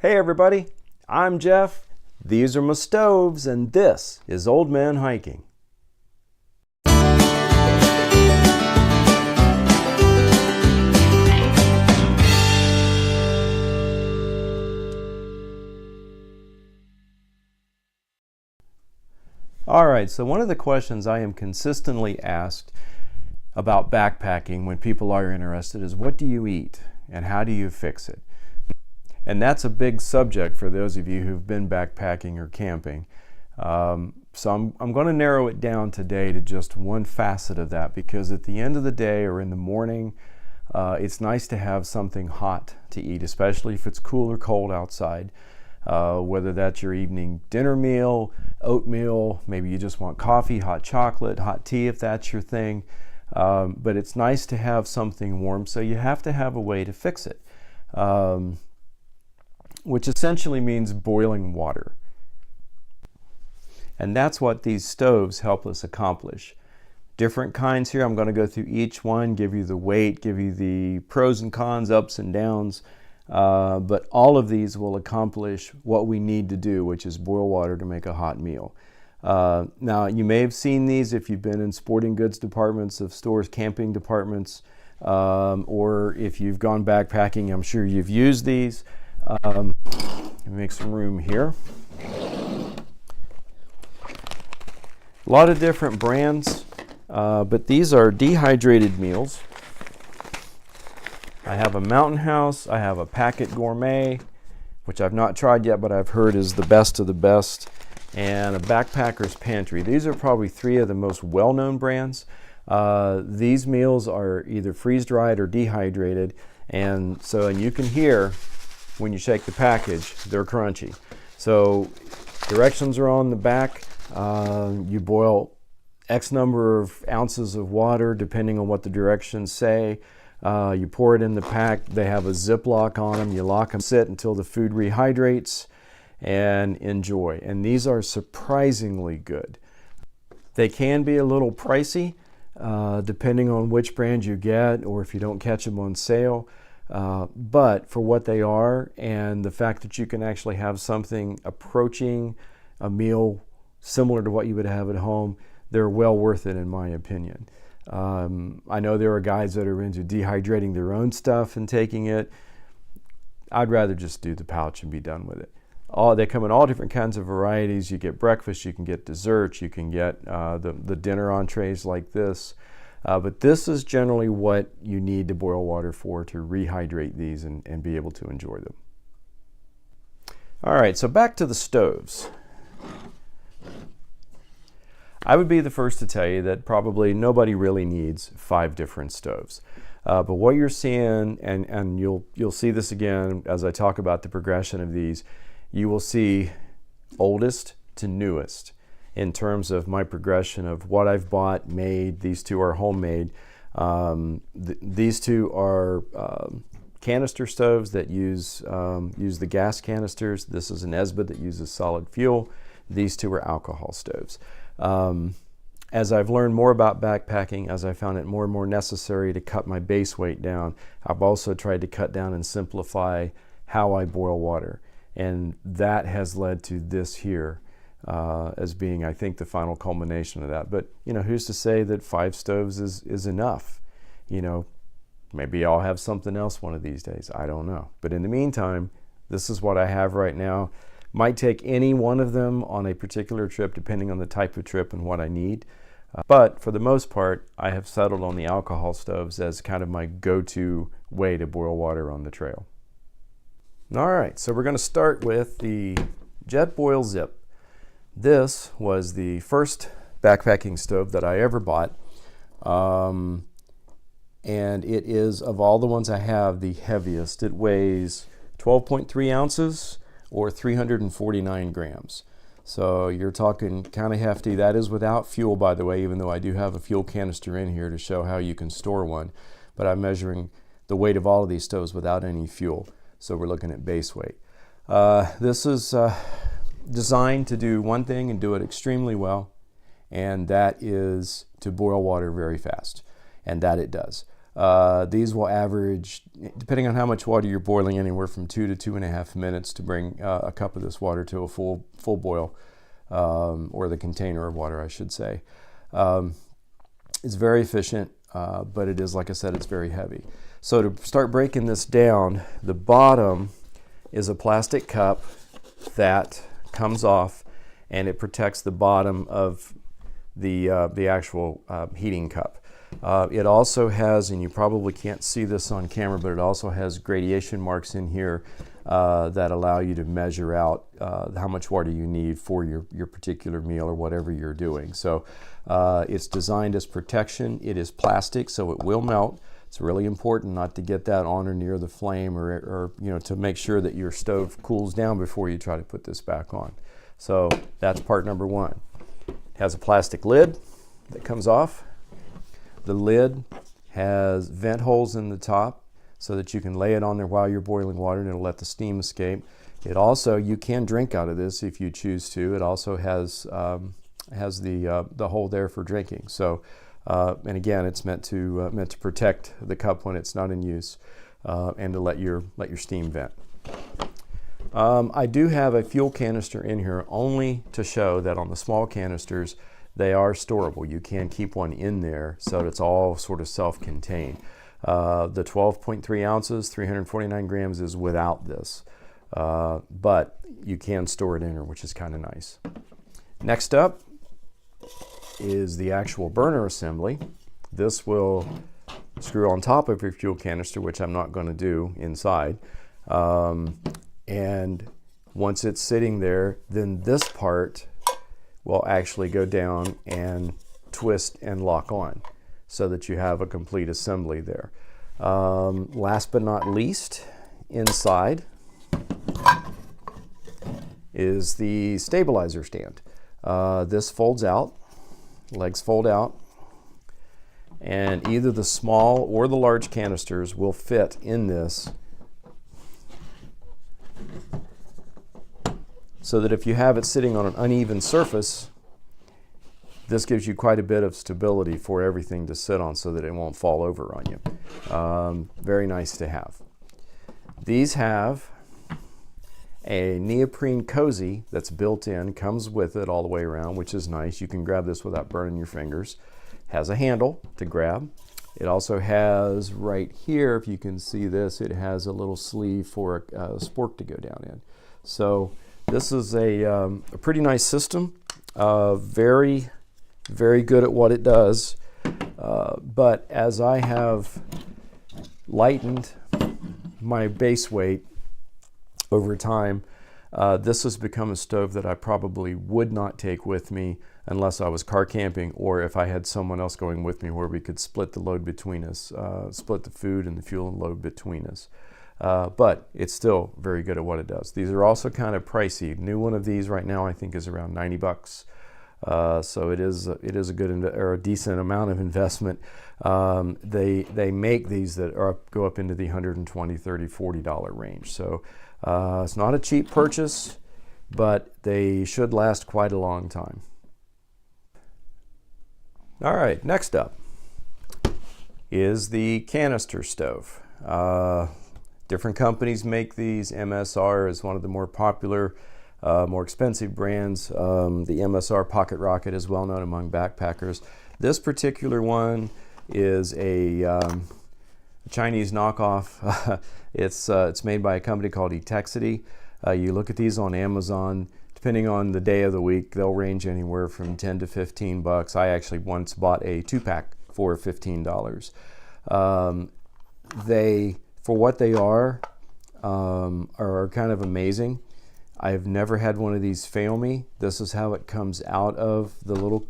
Hey everybody, I'm Jeff. These are my stoves and this is Old Man Hiking. Alright, so one of the questions I am consistently asked about backpacking when people are interested is what do you eat and how do you fix it? And that's a big subject for those of you who've been backpacking or camping. So I'm going to narrow it down today to just one facet of that, because at the end of the day or in the morning, it's nice to have something hot to eat, especially if it's cool or cold outside. Whether that's your evening dinner meal, oatmeal, maybe you just want coffee, hot chocolate, hot tea if that's your thing. But it's nice to have something warm, so you have to have a way to fix it. Which essentially means boiling water. And that's what these stoves help us accomplish. Different kinds here. I'm going to go through each one, give you the weight, give you the pros and cons, ups and downs. But all of these will accomplish what we need to do, which is boil water to make a hot meal. Now, you may have seen these if you've been in sporting goods departments of stores, camping departments, or if you've gone backpacking, I'm sure you've used these. Make some room here. A lot of different brands, but these are dehydrated meals. I have a Mountain House, I have a Packet Gourmet, which I've not tried yet, but I've heard is the best of the best, and a Backpacker's Pantry. These are probably three of the most well-known brands. These meals are either freeze-dried or dehydrated, and you can hear when you shake the package, they're crunchy. So directions are on the back. You boil X number of ounces of water depending on what the directions say. You pour it in the pack. They have a Ziploc on them. You lock them, sit until the food rehydrates, and enjoy. And these are surprisingly good. They can be a little pricey depending on which brand you get or if you don't catch them on sale. But for what they are and the fact that you can actually have something approaching a meal similar to what you would have at home, they're well worth it in my opinion. I know there are guys that are into dehydrating their own stuff and taking it. I'd rather just do the pouch and be done with it. They come in all different kinds of varieties. You get breakfast, you can get desserts, you can get the dinner entrees like this. But this is generally what you need to boil water for, to rehydrate these and be able to enjoy them. All right, so back to the stoves. I would be the first to tell you that probably nobody really needs 5 different stoves. But what you're seeing, and you'll see this again as I talk about the progression of these, you will see oldest to newest. In terms of my progression of what I've bought, made. These two are homemade. These two are canister stoves that use the gas canisters. This is an Esba that uses solid fuel. These two are alcohol stoves. As I've learned more about backpacking, as I found it more and more necessary to cut my base weight down, I've also tried to cut down and simplify how I boil water. And that has led to this here. As being, I think, the final culmination of that. But, who's to say that 5 stoves is enough? Maybe I'll have something else one of these days. I don't know. But in the meantime, this is what I have right now. Might take any one of them on a particular trip, depending on the type of trip and what I need. But for the most part, I have settled on the alcohol stoves as kind of my go-to way to boil water on the trail. All right, so we're going to start with the Jetboil Zip. This was the first backpacking stove that I ever bought, and it is, of all the ones I have, the heaviest. It weighs 12.3 ounces or 349 grams. So you're talking kind of hefty. That is without fuel, by the way, even though I do have a fuel canister in here to show how you can store one. But I'm measuring the weight of all of these stoves without any fuel. So we're looking at base weight. This is designed to do one thing and do it extremely well, and that is to boil water very fast, and that it does. These will average, depending on how much water you're boiling, anywhere from 2 to 2.5 minutes to bring a cup of this water to a full boil, or the container of water, I should say. It's very efficient, but it is, like I said, it's very heavy. So to start breaking this down, the bottom is a plastic cup that comes off, and it protects the bottom of the actual heating cup. It also has, and you probably can't see this on camera, but it also has gradation marks in here that allow you to measure out how much water you need for your particular meal or whatever you're doing. So it's designed as protection. It is plastic, so it will melt. It's really important not to get that on or near the flame, or to make sure that your stove cools down before you try to put this back on. So that's part number one. It has a plastic lid that comes off. The lid has vent holes in the top so that you can lay it on there while you're boiling water and it'll let the steam escape. It also, you can drink out of this if you choose to. It also has the hole there for drinking. So, and again, it's meant to protect the cup when it's not in use, and to let your steam vent. I do have a fuel canister in here only to show that on the small canisters, they are storable. You can keep one in there so that it's all sort of self-contained. The 12.3 ounces, 349 grams is without this, but you can store it in here, which is kind of nice. Next up is the actual burner assembly. This will screw on top of your fuel canister, which I'm not going to do inside. And once it's sitting there, then this part will actually go down and twist and lock on so that you have a complete assembly there. Last but not least, inside is the stabilizer stand. This folds out, legs fold out, and either the small or the large canisters will fit in this, so that if you have it sitting on an uneven surface, this gives you quite a bit of stability for everything to sit on so that it won't fall over on you. Very nice to have. These have a neoprene cozy that's built in, comes with it all the way around, which is nice. You can grab this without burning your fingers. Has a handle to grab. It also has right here, if you can see this, it has a little sleeve for a spork to go down in. So this is a pretty nice system. Very, very good at what it does. But as I have lightened my base weight over time, this has become a stove that I probably would not take with me unless I was car camping, or if I had someone else going with me where we could split the load between us, split the food and the fuel and load between us. But it's still very good at what it does. These are also kind of pricey. New one of these right now I think is around 90 bucks. So it is a good or a decent amount of investment. They make these that go up into the $120, $30, $40 range. So it's not a cheap purchase, but they should last quite a long time. All right, next up is the canister stove. Different companies make these. MSR is one of the more popular, more expensive brands. The MSR Pocket Rocket is well known among backpackers. This particular one is a Chinese knockoff. It's made by a company called Etexity. You look at these on Amazon, depending on the day of the week, they'll range anywhere from 10 to 15 bucks. I actually once bought a 2-pack for $15. They, for what they are kind of amazing. I've never had one of these fail me. This is how it comes out of the little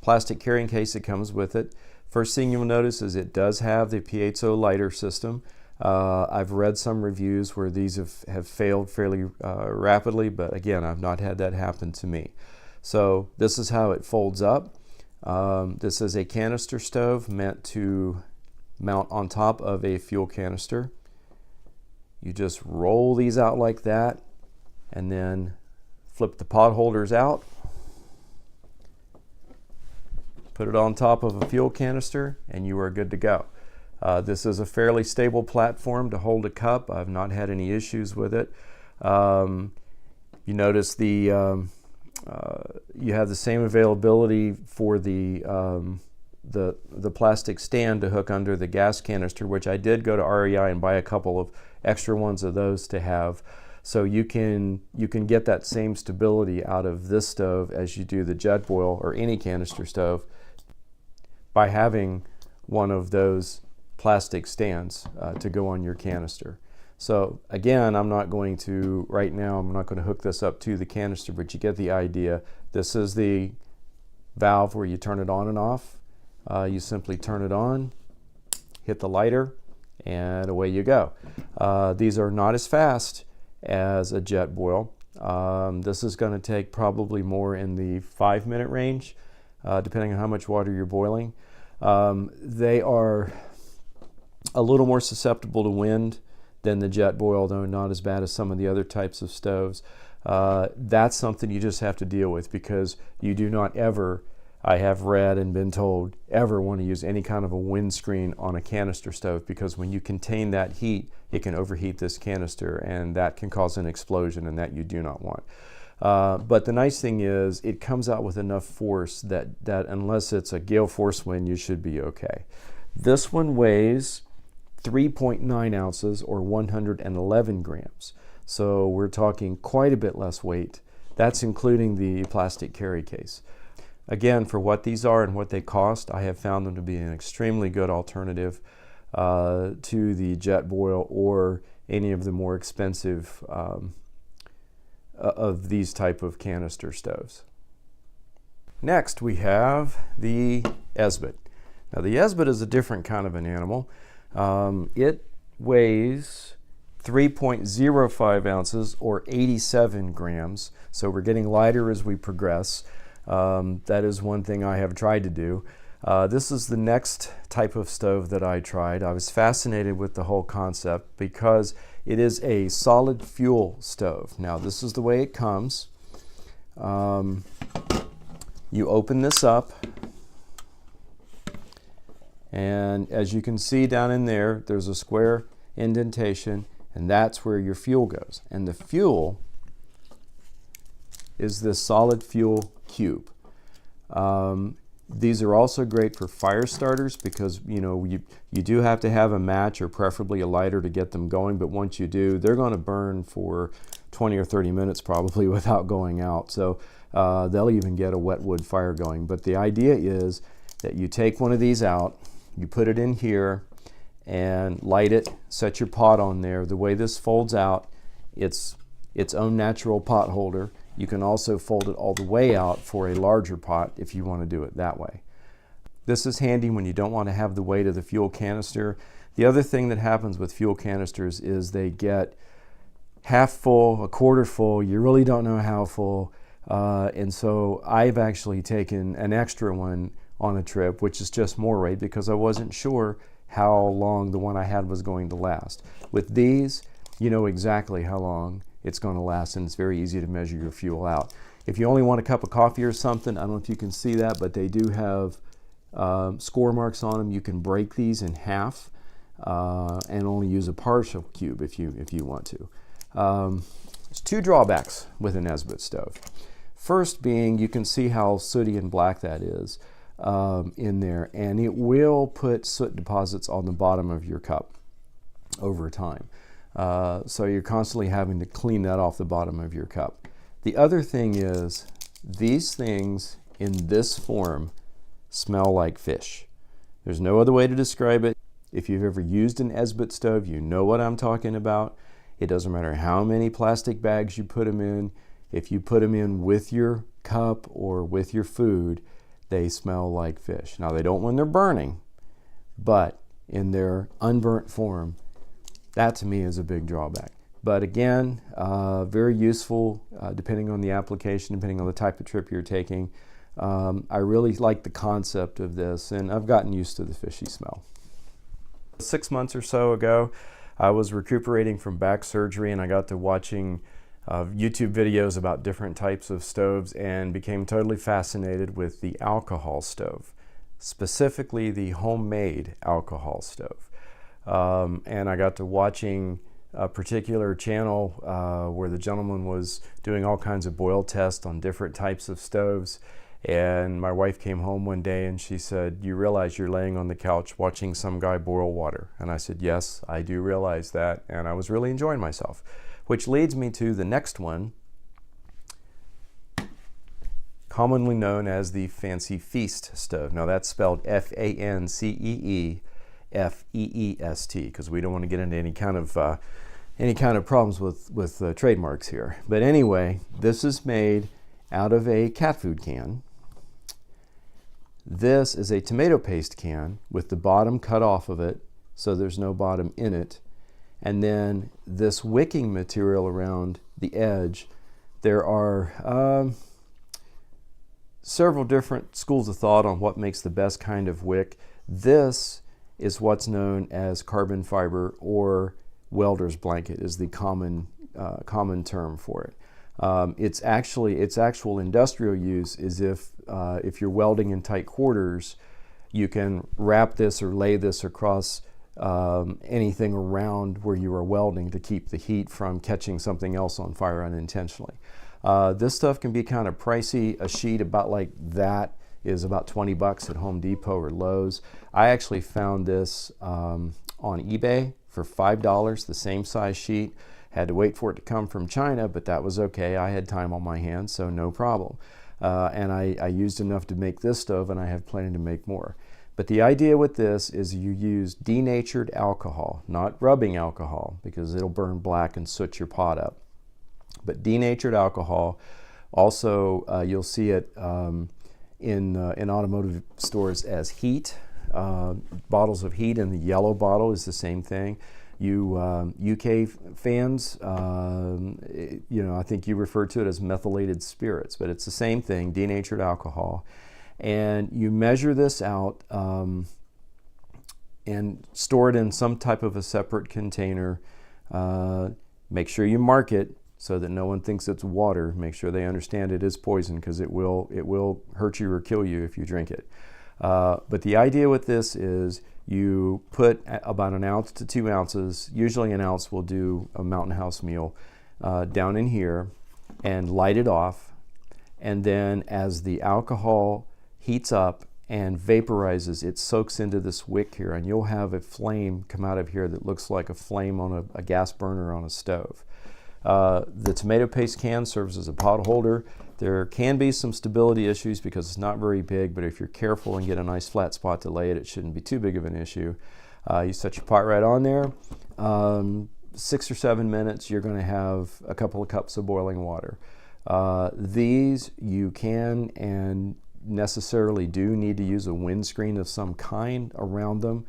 plastic carrying case that comes with it. First thing you'll notice is it does have the piezo lighter system. I've read some reviews where these have failed fairly rapidly, but again, I've not had that happen to me. So this is how it folds up. This is a canister stove meant to mount on top of a fuel canister. You just roll these out like that and then flip the pot holders out, put it on top of a fuel canister, and you are good to go. This is a fairly stable platform to hold a cup. I've not had any issues with it. You notice you have the same availability for the plastic stand to hook under the gas canister, which I did go to REI and buy a couple of extra ones of those to have. So you can get that same stability out of this stove as you do the Jetboil or any canister stove by having one of those plastic stands to go on your canister. So again, right now I'm not going to hook this up to the canister, but you get the idea. This is the valve where you turn it on and off. You simply turn it on, hit the lighter, and away you go. These are not as fast as a Jetboil. This is going to take probably more in the 5-minute range, depending on how much water you're boiling. They are a little more susceptible to wind than the Jetboil, though not as bad as some of the other types of stoves. That's something you just have to deal with, because you do not ever, I have read and been told, ever want to use any kind of a windscreen on a canister stove, because when you contain that heat, it can overheat this canister, and that can cause an explosion, and that you do not want. But the nice thing is it comes out with enough force that unless it's a gale force wind, you should be okay. This one weighs 3.9 ounces or 111 grams. So we're talking quite a bit less weight. That's including the plastic carry case. Again, for what these are and what they cost, I have found them to be an extremely good alternative to the Jetboil or any of the more expensive of these type of canister stoves. Next, we have the Esbit. Now, the Esbit is a different kind of an animal. It weighs 3.05 ounces or 87 grams. So we're getting lighter as we progress. That is one thing I have tried to do. This is the next type of stove that I tried. I was fascinated with the whole concept because it is a solid fuel stove. Now, this is the way it comes. You open this up, and as you can see down in there, there's a square indentation, and that's where your fuel goes. And the fuel is this solid fuel cube. These are also great for fire starters because you do have to have a match or preferably a lighter to get them going, but once you do, they're going to burn for 20 or 30 minutes probably without going out. So they'll even get a wet wood fire going. But the idea is that you take one of these out, you put it in here and light it, set your pot on there. The way this folds out, it's its own natural pot holder. You can also fold it all the way out for a larger pot if you want to do it that way. This is handy when you don't want to have the weight of the fuel canister. The other thing that happens with fuel canisters is they get half full, a quarter full, you really don't know how full. And so I've actually taken an extra one on a trip, which is just more weight because I wasn't sure how long the one I had was going to last. With these, you know exactly how long it's going to last, and it's very easy to measure your fuel out. If you only want a cup of coffee or something, I don't know if you can see that, but they do have score marks on them. You can break these in half and only use a partial cube if you want to. There's two drawbacks with an Esbit stove. First being, you can see how sooty and black that is in there, and it will put soot deposits on the bottom of your cup over time. So you're constantly having to clean that off the bottom of your cup. The other thing is, these things in this form smell like fish. There's no other way to describe it. If you've ever used an Esbit stove, you know what I'm talking about. It doesn't matter how many plastic bags you put them in. If you put them in with your cup or with your food, they smell like fish. Now, they don't when they're burning, but in their unburnt form, that to me is a big drawback. But again, very useful depending on the application, depending on the type of trip you're taking. I really like the concept of this, and I've gotten used to the fishy smell. 6 months or so ago, I was recuperating from back surgery, and I got to watching YouTube videos about different types of stoves and became totally fascinated with the alcohol stove, specifically the homemade alcohol stove. and I got to watching a particular channel where the gentleman was doing all kinds of boil tests on different types of stoves. And my wife came home one day and she said, "You realize you're laying on the couch watching some guy boil water?" And I said, "Yes, I do realize that." And I was really enjoying myself. Which leads me to the next one, commonly known as the Fancy Feast stove. Now that's spelled Fanceefeest, because we don't want to get into any kind of problems with trademarks here. But anyway, this is made out of a cat food can. This is a tomato paste can with the bottom cut off of it, so there's no bottom in it. And then this wicking material around the edge. There are several different schools of thought on what makes the best kind of wick. This is what's known as carbon fiber, or welder's blanket is the common term for it. Its actual industrial use is if you're welding in tight quarters, you can wrap this or lay this across anything around where you are welding to keep the heat from catching something else on fire unintentionally. This stuff can be kind of pricey. A sheet about like that is about $20 at Home Depot or Lowe's. I actually found this on eBay for $5, the same size sheet. Had to wait for it to come from China, but that was okay. I had time on my hands, so no problem. And I used enough to make this stove, and I have plenty to make more. But the idea with this is you use denatured alcohol, not rubbing alcohol, because it'll burn black and soot your pot up. But denatured alcohol. Also, you'll see it in automotive stores as heat. Bottles of heat, and the yellow bottle is the same thing. You UK fans, I think you refer to it as methylated spirits, but it's the same thing, denatured alcohol. And you measure this out and store it in some type of a separate container. Make sure you mark it so that no one thinks it's water. Make sure they understand it is poison, because it will hurt you or kill you if you drink it. But the idea with this is you put about 1 ounce to 2 ounces, usually 1 ounce will do a Mountain House meal, down in here, and light it off. And then as the alcohol heats up and vaporizes, it soaks into this wick here, and you'll have a flame come out of here that looks like a flame on a gas burner on a stove. The tomato paste can serves as a pot holder. There can be some stability issues because it's not very big, but if you're careful and get a nice flat spot to lay it, it shouldn't be too big of an issue. You set your pot right on there. 6 or 7 minutes, you're going to have a couple of cups of boiling water. These you can and necessarily do need to use a windscreen of some kind around them.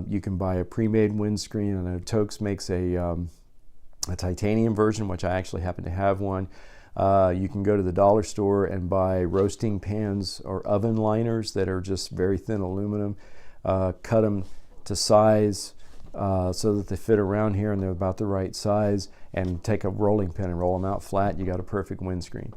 You can buy a pre-made windscreen. I know Toaks makes a titanium version, which I actually happen to have one. You can go to the dollar store and buy roasting pans or oven liners that are just very thin aluminum. Cut them to size so that they fit around here and they're about the right size, and take a rolling pin and roll them out flat. You got a perfect windscreen.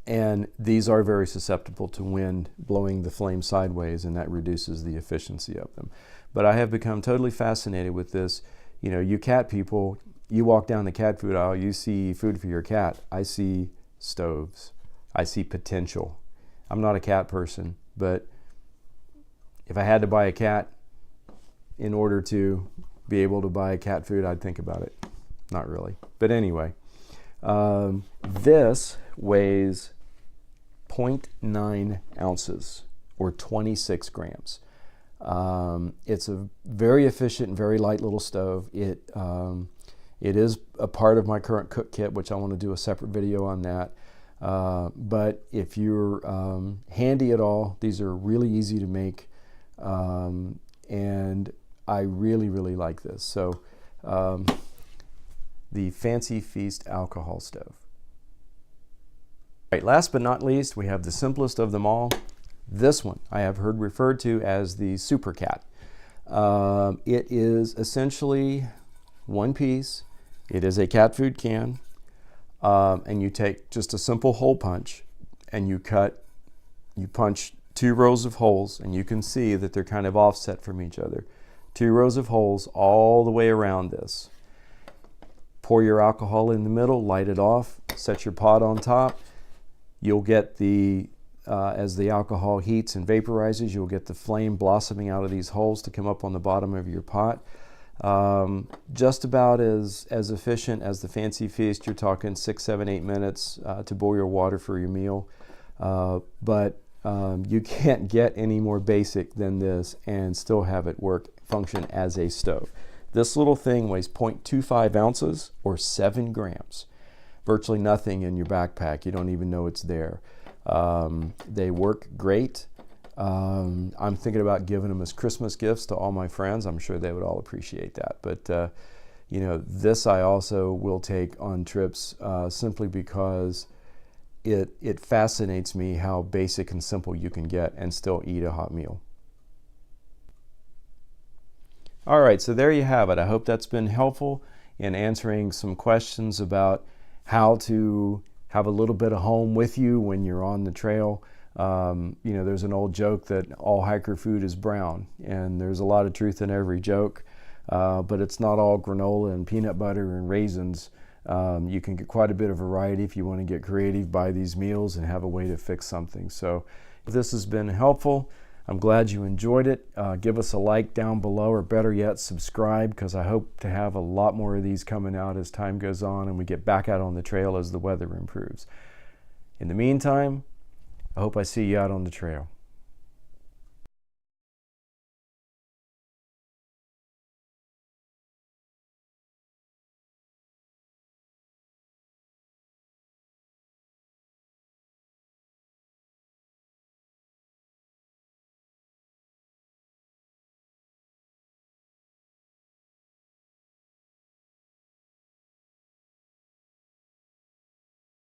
And these are very susceptible to wind blowing the flame sideways, and that reduces the efficiency of them. But I have become totally fascinated with this. You know, you cat people, you walk down the cat food aisle, you see food for your cat. I see stoves. I see potential. I'm not a cat person, but if I had to buy a cat in order to be able to buy cat food, I'd think about it. Not really. But anyway, this weighs 0.9 ounces or 26 grams. It's a very efficient and very light little stove. It is a part of my current cook kit, which I want to do a separate video on that. But if you're handy at all, these are really easy to make, and I really, really like this. So the Fancy Feast alcohol stove. Right, last but not least, we have the simplest of them all. This one I have heard referred to as the Super Cat. It is essentially one piece. It is a cat food can, and you take just a simple hole punch, and you punch 2 rows of holes, and you can see that they're kind of offset from each other. 2 rows of holes all the way around this. Pour your alcohol in the middle, light it off, set your pot on top. You'll get the, as the alcohol heats and vaporizes, you'll get the flame blossoming out of these holes to come up on the bottom of your pot. Just about as efficient as the Fancy Feast. You're talking 6, 7, 8 minutes to boil your water for your meal. But you can't get any more basic than this and still have it function as a stove. This little thing weighs 0.25 ounces or 7 grams. Virtually nothing in your backpack. You don't even know it's there. They work great. I'm thinking about giving them as Christmas gifts to all my friends. I'm sure they would all appreciate that. But you know, this I also will take on trips simply because it fascinates me how basic and simple you can get and still eat a hot meal. All right, so there you have it. I hope that's been helpful in answering some questions about how to have a little bit of home with you when you're on the trail. You know, there's an old joke that all hiker food is brown, and there's a lot of truth in every joke, but it's not all granola and peanut butter and raisins. You can get quite a bit of variety if you want to get creative by these meals and have a way to fix something. So if this has been helpful, I'm glad you enjoyed it. Give us a like down below, or better yet, subscribe, because I hope to have a lot more of these coming out as time goes on and we get back out on the trail as the weather improves. In the meantime, I hope I see you out on the trail.